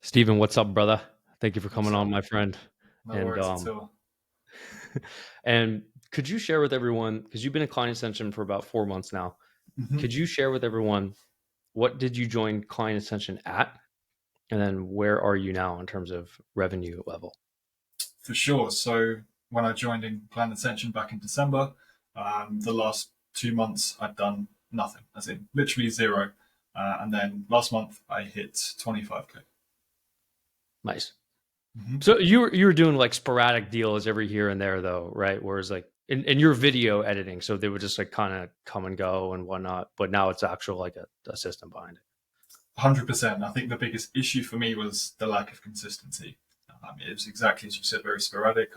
Steven, what's up, brother? Thank you for coming What's on, up? my friend. No And worries at all. and could you share with everyone, because you've been a Client Ascension for about 4 months now, hmm could you share with everyone what did you join Client Ascension at, and then where are you now in terms of revenue level? For sure. So when I joined in Clan Ascension back in December, the last 2 months I'd done nothing, as in literally zero. And then last month I hit 25K. Nice. hmm So you were doing like sporadic deals every here and there though, right? Whereas like in your video editing, so they would just like kind of come and go and whatnot, but now it's actual like a system behind it. 100%. I think the biggest issue for me was the lack of consistency. It was exactly as you said, very sporadic.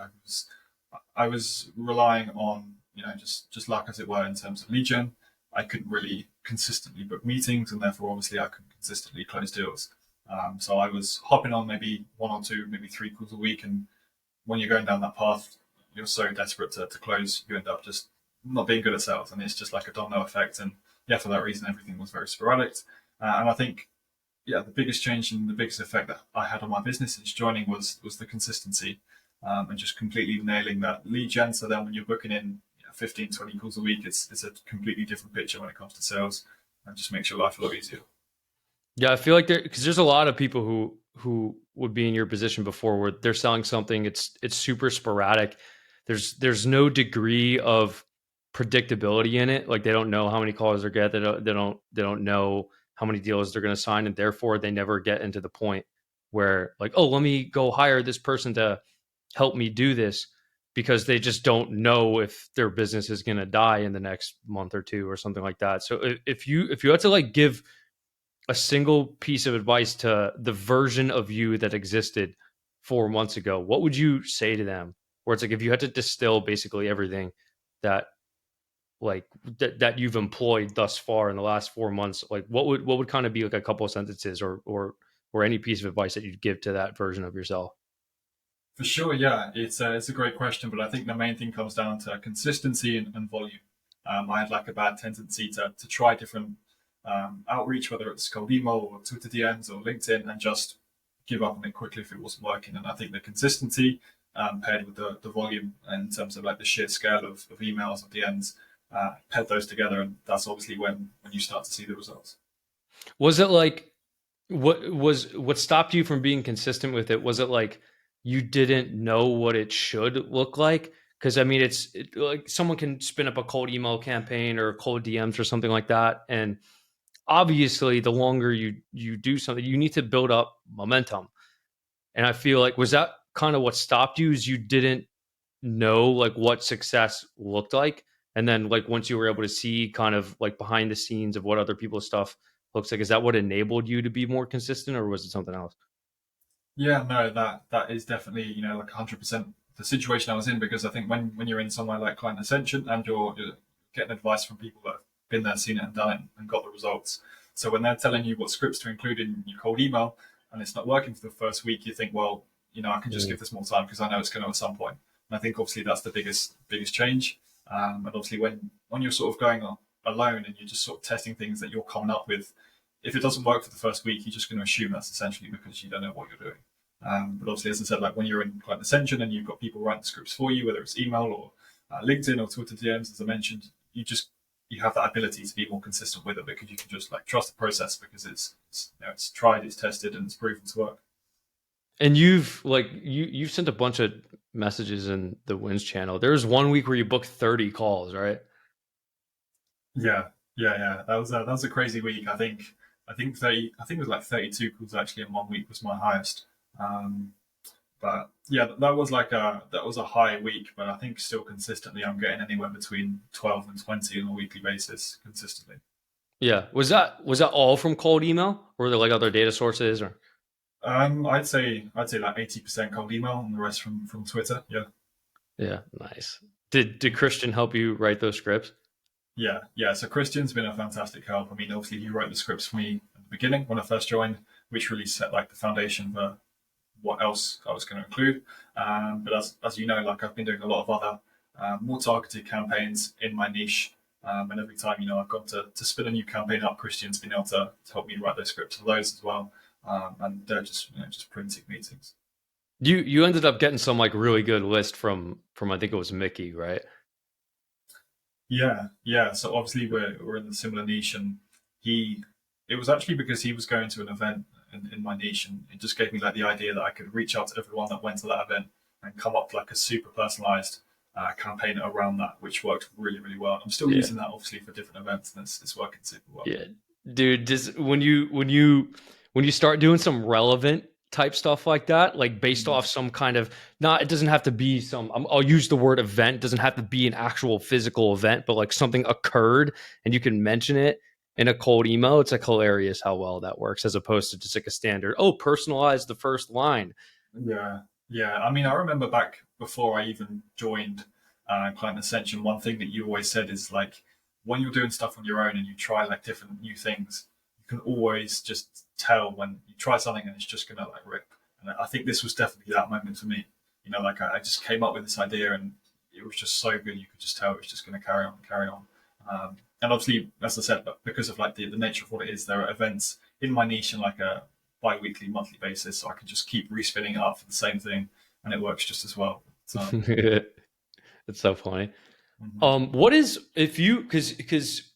I was relying on just luck as it were in terms of lead gen. I couldn't really consistently book meetings, and therefore obviously I couldn't consistently close deals. So I was hopping on maybe one or two, maybe three calls a week, and when you're going down that path, you're so desperate to close, you end up just not being good at sales, and it's just like a domino effect. And yeah, for that reason, everything was very sporadic. And I think the biggest change and the biggest effect that I had on my business since joining was the consistency, and just completely nailing that lead gen. So then when you're booking in 15, 20 calls a week, it's a completely different picture when it comes to sales, and just makes your life a lot easier. Yeah, I feel like because there's a lot of people who would be in your position before where they're selling something, it's super sporadic. There's no degree of predictability in it. Like they don't know how many calls they get. They don't know how many deals they're going to sign, and therefore they never get into the point where like, oh, let me go hire this person to help me do this, because they just don't know if their business is going to die in the next month or two or something like that. So if you had to like give a single piece of advice to the version of you that existed 4 months ago, what would you say to them? Where it's like if you had to distill basically everything that like that you've employed thus far in the last 4 months, like what would kind of be like a couple of sentences or any piece of advice that you'd give to that version of yourself? For sure, yeah, it's a great question, but I think the main thing comes down to consistency and volume. I had like a bad tendency to try different outreach, whether it's cold email or Twitter DMs or LinkedIn, and just give up on it quickly if it wasn't working. And I think the consistency paired with the volume in terms of like the sheer scale of emails or DMs, paired those together, and that's obviously when you start to see the results. Was it like what stopped you from being consistent with it? Was it like you didn't know what it should look like? Because I mean, like someone can spin up a cold email campaign or cold DMs or something like that, and obviously, the longer you do something, you need to build up momentum. And I feel like was that kind of what stopped you? Is you didn't know like what success looked like, and then like once you were able to see kind of like behind the scenes of what other people's stuff looks like, is that what enabled you to be more consistent, or was it something else? Yeah, no, that is definitely like 100% the situation I was in, because I think when you're in somewhere like Client Ascension and you're getting advice from people that have been there, seen it, and done it, and got the results. So when they're telling you what scripts to include in your cold email and it's not working for the first week, you think, well, I can just Mm. give this more time because I know it's going to at some point. And I think obviously that's the biggest change. And obviously when you're sort of going alone and you're just sort of testing things that you're coming up with, if it doesn't work for the first week, you're just going to assume that's essentially because you don't know what you're doing. But obviously, as I said, like when you're in Client Ascension and you've got people writing scripts for you, whether it's email or LinkedIn or Twitter DMs, as I mentioned, you have that ability to be more consistent with it because you can just like trust the process because it's tried, it's tested, and it's proven to work. And you've sent a bunch of messages in the Wins channel. There was one week where you booked 30 calls, right? Yeah, yeah. That was a crazy week. I think it was like 32 calls actually in one week was my highest. Um, But yeah, that was a high week, but I think still consistently I'm getting anywhere between 12 and 20 on a weekly basis consistently. Yeah. Was that all from cold email, or were there like other data sources or? I'd say like 80% cold email and the rest from Twitter. Yeah. Yeah, nice. Did Christian help you write those scripts? Yeah, yeah. So Christian's been a fantastic help. I mean, obviously he wrote the scripts for me at the beginning when I first joined, which really set like the foundation for what else I was going to include. But as you know, like I've been doing a lot of other more targeted campaigns in my niche. And every time I've got to spin a new campaign up, Christian's been able to help me write those scripts for those as well. and they're just just printing meetings. You ended up getting some like really good list from I think it was Mickey, right? Yeah, yeah. So obviously we're in the similar niche, and he it was actually because he was going to an event in my niche, and it just gave me like the idea that I could reach out to everyone that went to that event and come up with like a super personalized campaign around that, which worked really really well. I'm still Yeah. using that obviously for different events, and it's working super well. Yeah, dude. Just when you start doing some relevant type stuff like that, like based Mm. off some kind of not, it doesn't have to be some. I'll use the word event. It doesn't have to be an actual physical event, but like something occurred and you can mention it in a cold email. It's like hilarious how well that works as opposed to just like a standard. Oh, personalize the first line. Yeah, yeah. I mean, I remember back before I even joined Client Ascension, one thing that you always said is like when you're doing stuff on your own and you try like different new things, you can always just tell when you try something and it's just gonna like rip. And I think this was definitely that moment for me. Like I just came up with this idea and it was just so good. You could just tell it was just gonna carry on, carry on. And obviously, as I said, but because of like the nature of what it is, there are events in my niche in like a bi-weekly, monthly basis, so I can just keep respinning it up for the same thing, and it works just as well. So, It's so funny. mhm. What is if you because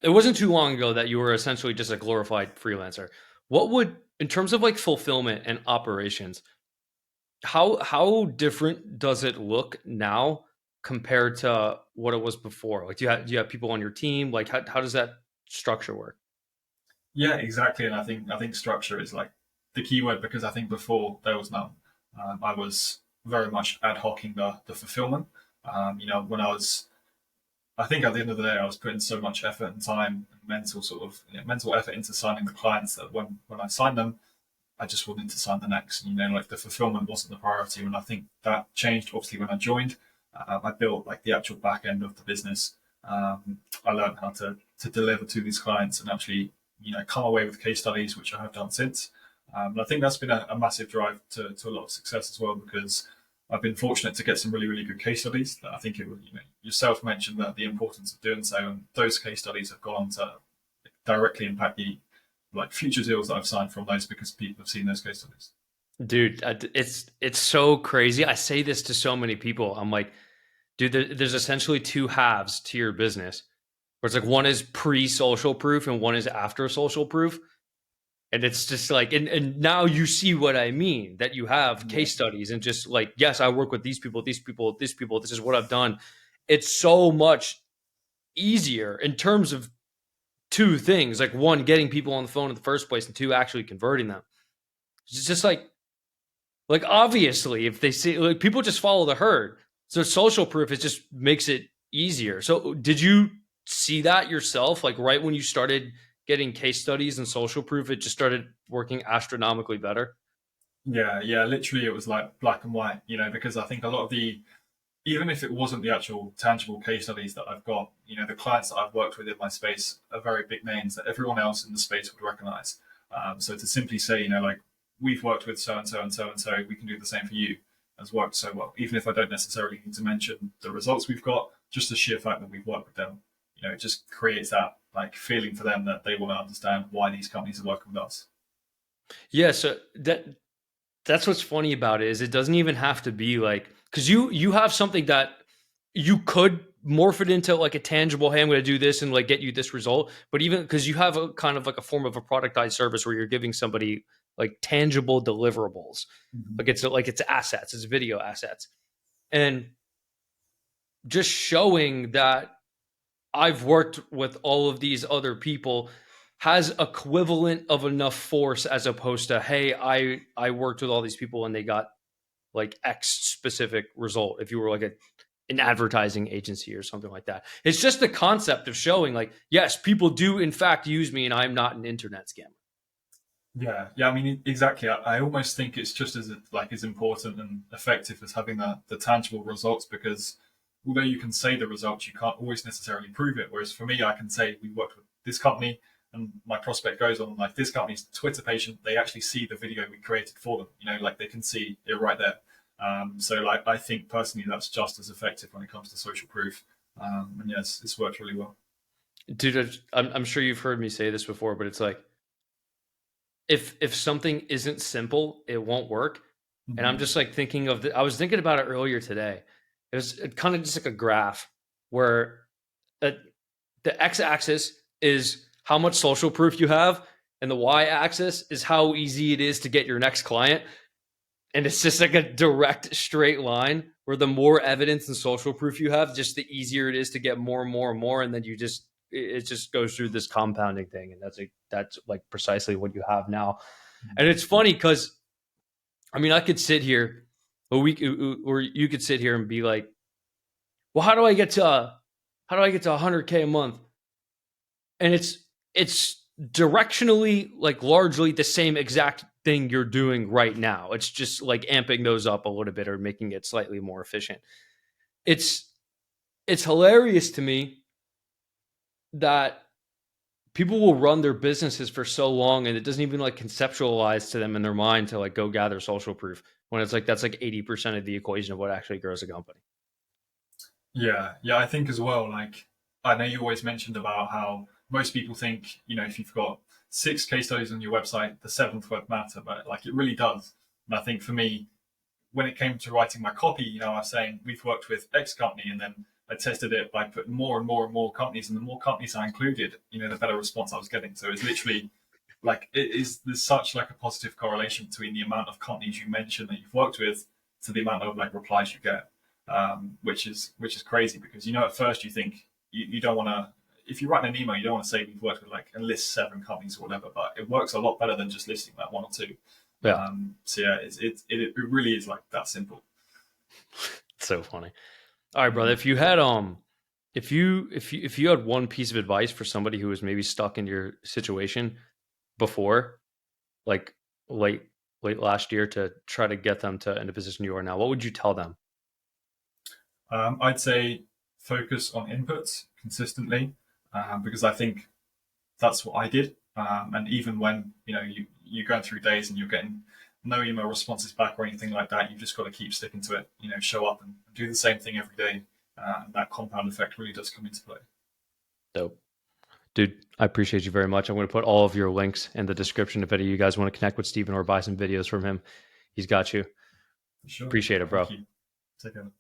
it wasn't too long ago that you were essentially just a glorified freelancer. What would, in terms of like fulfillment and operations, how different does it look now compared to what it was before? Like, do you have people on your team? Like, how does that structure work? Yeah, exactly. And I think structure is like the key word because I think before there was none. I was very much ad hocing the fulfillment. When I think at the end of the day, I was putting so much effort and time and mental sort of mental effort into signing the clients that when I signed them, I just wanted to sign the next. Like the fulfillment wasn't the priority. And I think that changed obviously when I joined. I built like the actual back end of the business. I learned how to deliver to these clients and actually come away with case studies, which I have done since. And I think that's been a massive drive to a lot of success as well because I've been fortunate to get some really, really good case studies. That I think it was, yourself mentioned that the importance of doing so, and those case studies have gone on to directly impact the like future deals that I've signed from those because people have seen those case studies. Dude, it's so crazy. I say this to so many people. I'm like, dude, there's essentially two halves to your business. Where it's like one is pre-social proof and one is after social proof. And it's just like, and now you see what I mean, that you have Yeah, case studies and just like, yes, I work with these people, these people, these people, this is what I've done. It's so much easier in terms of two things, like one, getting people on the phone in the first place, and two, actually converting them. It's just like obviously if they see, like, people just follow the herd. So social proof, it just makes it easier. So did you see that yourself? Like right when you started getting case studies and social proof, it just started working astronomically better. yeah, yeah. Literally, it was like black and white. Because I think a lot of the even if it wasn't the actual tangible case studies that I've got, the clients that I've worked with in my space are very big names that everyone else in the space would recognize. So to simply say, like we've worked with so and so and so and so, we can do the same for you, has worked so well. Even if I don't necessarily need to mention the results we've got, just the sheer fact that we've worked with them, it just creates that like feeling for them that they want to understand why these companies are working with us. Yeah, so that's what's funny about it is it doesn't even have to be like because you have something that you could morph it into like a tangible, hey, I'm going to do this and like get you this result. But even because you have a kind of like a form of a productized service where you're giving somebody like tangible deliverables, Mm-hmm. like it's assets, it's video assets, and just showing that I've worked with all of these other people has equivalent of enough force as opposed to, hey, I worked with all these people and they got like X specific result. If you were like an advertising agency or something like that, it's just the concept of showing like, yes, people do in fact use me and I'm not an internet scammer. Yeah, yeah. I mean, exactly. I almost think it's just as like as important and effective as having the tangible results because although you can say the results, you can't always necessarily prove it. Whereas for me, I can say we worked with this company, and my prospect goes on like this company's Twitter page, and they actually see the video we created for them. Like they can see it right there. So like I think personally that's just as effective when it comes to social proof. And yes, it's worked really well. Dude, I'm sure you've heard me say this before, but it's like if something isn't simple, it won't work. And I'm Mm-hmm. just like thinking of I was thinking about it earlier today. It was kind of just like a graph where uh, the x-axis is how much social proof you have, and the y-axis is how easy it is to get your next client. And it's just like a direct straight line where the more evidence and social proof you have, just the easier it is to get more and more and more, and then it just goes through this compounding thing, and that's like precisely what you have now. And it's funny because I mean, I could sit here or you could sit here and be like, well, how do I get to 100K a month? And it's directionally like largely the same exact thing you're doing right now. It's just like amping those up a little bit or making it slightly more efficient. It's it's hilarious to me that people will run their businesses for so long and it doesn't even like conceptualize to them in their mind to like go gather social proof when it's like that's like 80% of the equation of what actually grows a company. Yeah, yeah, I think as well. Like, I know you always mentioned about how most people think, if you've got six case studies on your website, the seventh won't matter, but like it really does. And I think for me, when it came to writing my copy, I was saying we've worked with X company, and then I tested it by putting more and more and more companies, and the more companies I included, the better response I was getting. So it's literally like there's such like a positive correlation between the amount of companies you mention that you've worked with to the amount of like replies you get, which is crazy because at first you think you don't want to. If you write an email, you don't want to say we've worked with like and list seven companies or whatever, but it works a lot better than just listing like one or two. Yeah. So yeah, it really is like that simple. It's so funny. All right, brother. Mhm. If you had if you had one piece of advice for somebody who was maybe stuck in your situation before, like late late last year, to try to get them to in the position you are now, what would you tell them? I'd say focus on inputs consistently because I think that's what I did. And even when you're going through days and you're getting no email responses back or anything like that, you've just got to keep sticking to it. Show up and do the same thing every day. And that compound effect really does come into play. Dope. Dude, I appreciate you very much. I'm going to put all of your links in the description if any of you guys want to connect with Steven or buy some videos from him. He's got you. For sure. Appreciate it, bro. Thank you. Take care.